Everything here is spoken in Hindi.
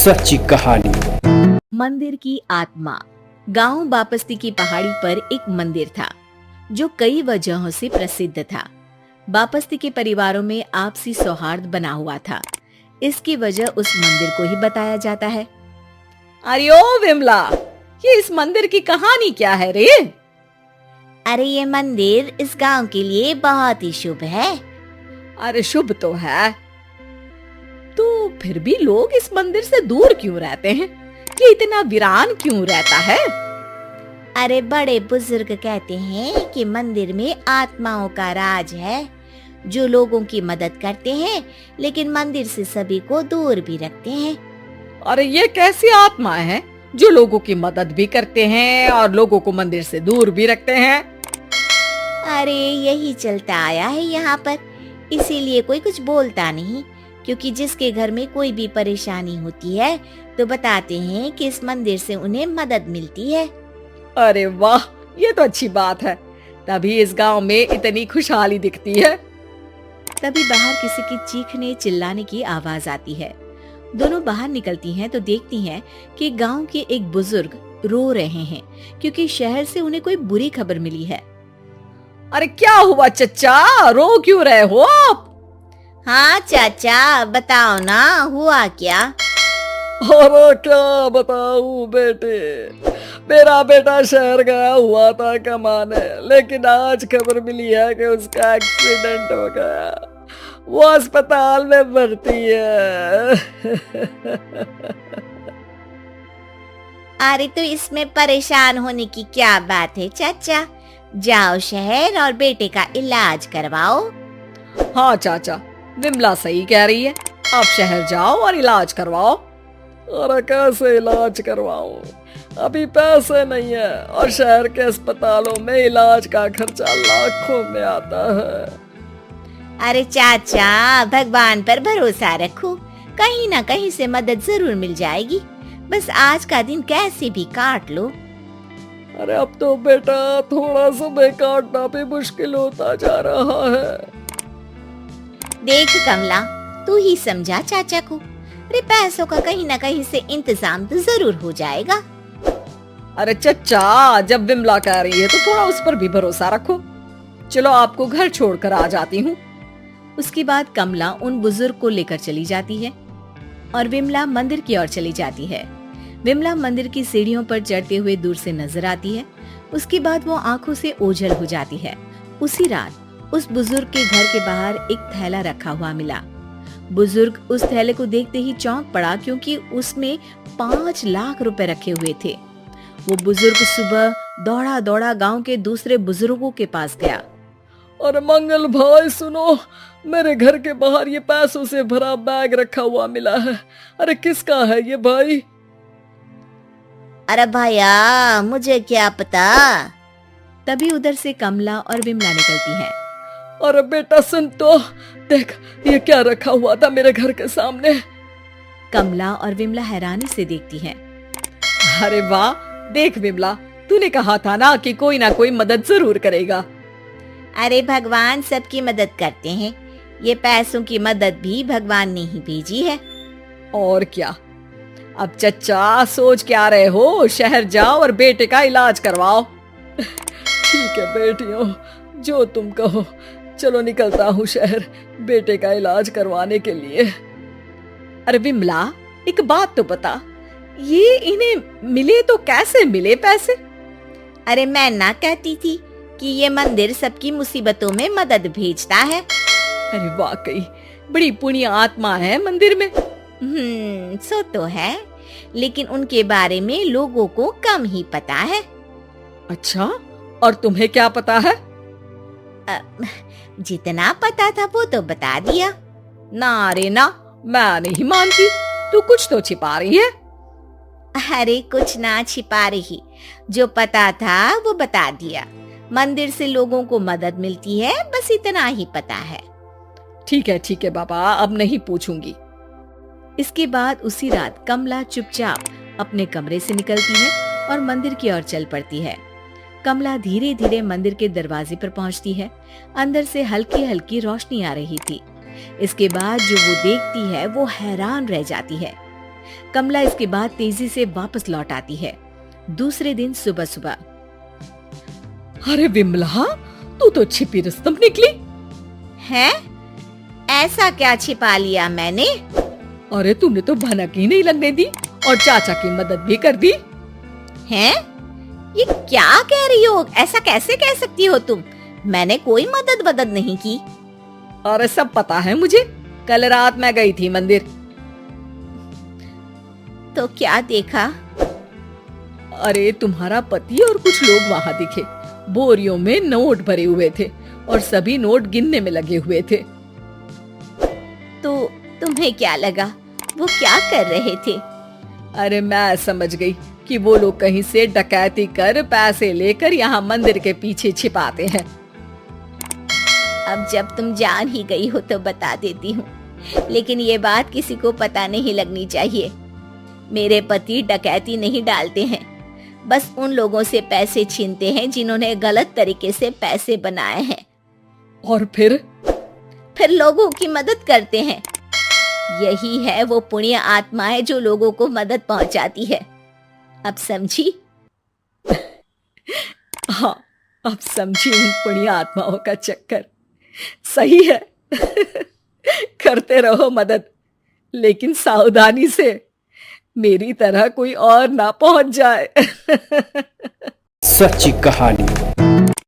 सच्ची कहानी। मंदिर की आत्मा। गांव बापस्ती की पहाड़ी पर एक मंदिर था जो कई वजहों से प्रसिद्ध था। बापस्ती के परिवारों में आपसी सौहार्द बना हुआ था। इसकी वजह उस मंदिर को ही बताया जाता है। अरे ओ विमला, ये इस मंदिर की कहानी क्या है रे? अरे ये मंदिर इस गांव के लिए बहुत ही शुभ है। अरे शुभ तो है, तो फिर भी लोग इस मंदिर से दूर क्यों रहते हैं? ये इतना वीरान क्यों रहता है? अरे बड़े बुजुर्ग कहते हैं कि मंदिर में आत्माओं का राज है जो लोगों की मदद करते हैं, लेकिन मंदिर से सभी को दूर भी रखते हैं। अरे ये कैसी आत्मा है जो लोगों की मदद भी करते हैं और लोगों को मंदिर से दूर भी रखते हैं? अरे यही चलता आया है यहाँ पर, इसीलिए कोई कुछ बोलता नहीं, क्योंकि जिसके घर में कोई भी परेशानी होती है तो बताते हैं कि इस मंदिर से उन्हें मदद मिलती है। अरे वाह, ये तो अच्छी बात है। तभी इस गांव में इतनी खुशहाली दिखती है। तभी बाहर किसी की चीखने चिल्लाने की आवाज आती है। दोनों बाहर निकलती हैं तो देखती हैं कि गांव के एक बुजुर्ग रो रहे हैं, क्योंकि शहर से उन्हें कोई बुरी खबर मिली है। अरे क्या हुआ चच्चा, रो क्यों रहे हो आप? हाँ चाचा, बताओ ना, हुआ क्या? अरे क्या बताऊं बेटे, मेरा बेटा शहर गया हुआ था कमाने, लेकिन आज खबर मिली है कि उसका एक्सीडेंट हो गया। वो अस्पताल में भर्ती है। अरे तो इसमें परेशान होने की क्या बात है चाचा, जाओ शहर और बेटे का इलाज करवाओ। हाँ चाचा, विमला सही कह रही है, आप शहर जाओ और इलाज करवाओ। अरे कैसे इलाज करवाऊं, अभी पैसे नहीं है और शहर के अस्पतालों में इलाज का खर्चा लाखों में आता है। अरे चाचा, भगवान पर भरोसा रखो, कहीं ना कहीं से मदद जरूर मिल जाएगी। बस आज का दिन कैसे भी काट लो। अरे अब तो बेटा थोड़ा समय काटना भी मुश्किल होता जा रहा है। देख कमला, तू ही समझा चाचा को। अरे पैसों का कहीं ना कहीं से इंतजाम तो जरूर हो जाएगा। अरे चच्चा, जब विमला कह रही है तो थोड़ा उस पर भी भरोसा रखो। चलो आपको घर छोड़कर आ जाती हूँ। उसके बाद कमला उन बुजुर्ग को लेकर चली जाती है और विमला मंदिर की ओर चली जाती है। विमला मंदिर की सीढ़ियों पर चढ़ते हुए दूर से नजर आती है। उसके बाद वो आंखों से ओझल हो जाती है। उसी रात उस बुजुर्ग के घर के बाहर एक थैला रखा हुआ मिला। बुजुर्ग उस थैले को देखते ही चौंक पड़ा, क्योंकि उसमें 5 लाख रुपए रखे हुए थे। वो बुजुर्ग सुबह दौड़ा दौड़ा गांव के दूसरे बुजुर्गों के पास गया। अरे मंगल भाई सुनो, मेरे घर के बाहर ये पैसों से भरा बैग रखा हुआ मिला है। अरे किसका है ये भाई? अरे भैया, मुझे क्या पता। तभी उधर से कमला और विमला निकलती हैं। अरे बेटा सुन तो, देख ये क्या रखा हुआ था मेरे घर के सामने। कमला और विमला हैरानी से देखती हैं। अरे वाह, देख विमला, तूने कहा था ना कि कोई ना कोई मदद जरूर करेगा। अरे भगवान सबकी मदद करते हैं, ये पैसों की मदद भी भगवान ने ही भेजी है। और क्या। अब चच्चा सोच क्या रहे हो, शहर जाओ और बेटे का इलाज करवाओ। ठीक है बेटियों, जो तुम कहो। चलो निकलता हूँ शहर बेटे का इलाज करवाने के लिए। अरे विमला, एक बात तो बता, ये इन्हें मिले तो कैसे मिले पैसे? अरे मैं ना कहती थी कि ये मंदिर सबकी मुसीबतों में मदद भेजता है। अरे वाकई बड़ी पुण्य आत्मा है मंदिर में। सो तो है, लेकिन उनके बारे में लोगों को कम ही पता है। अच्छा, और तुम्हें क्या पता है? जितना पता था वो तो बता दिया। ना रे ना, मैं नहीं मानती, तू कुछ तो छिपा रही है। अरे कुछ ना छिपा रही, जो पता था वो बता दिया। मंदिर से लोगों को मदद मिलती है, बस इतना ही पता है। ठीक है बाबा, अब नहीं पूछूंगी। इसके बाद उसी रात कमला चुपचाप अपने कमरे से निकलती है और मंदिर की ओर चल पड़ती है। कमला धीरे धीरे मंदिर के दरवाजे पर पहुंचती है। अंदर से हल्की हल्की रोशनी आ रही थी। इसके बाद जो वो देखती है वो हैरान रह जाती है। कमला इसके बाद तेजी से वापस लौट आती है। दूसरे दिन सुबह सुबह अरे विमला, तू तो छिपी रुस्तम निकली। है? ऐसा क्या छिपा लिया मैंने? अरे तूने तो भनक ही नहीं लगने दी और चाचा की मदद भी कर दी। हैं? ये क्या कह रही हो? ऐसा कैसे कह सकती हो तुम? मैंने कोई मदद वदद नहीं की। अरे सब पता है मुझे, कल रात मैं गई थी मंदिर। तो क्या देखा? अरे तुम्हारा पति और कुछ लोग वहां दिखे। बोरियों में नोट भरे हुए थे और सभी नोट गिनने में लगे हुए थे। तो तुम्हें क्या लगा? वो क्या कर रहे थे? अरे मैं समझ गई कि वो लोग कहीं से डकैती कर पैसे लेकर यहाँ मंदिर के पीछे छिपाते हैं। अब जब तुम जान ही गई हो तो बता देती हूँ, लेकिन ये बात किसी को पता नहीं लगनी चाहिए। मेरे पति डकैती नहीं डालते हैं, बस उन लोगों से पैसे छीनते हैं जिन्होंने गलत तरीके से पैसे बनाए हैं। और फिर लोगों की मदद करते हैं। यही है वो पुण्य आत्माएं जो लोगों को मदद पहुंचाती है। अब समझी? हाँ, अब समझी उन पुण्य आत्माओं का चक्कर। सही है। करते रहो मदद, लेकिन सावधानी से, मेरी तरह कोई और ना पहुंच जाए। सच्ची कहानी।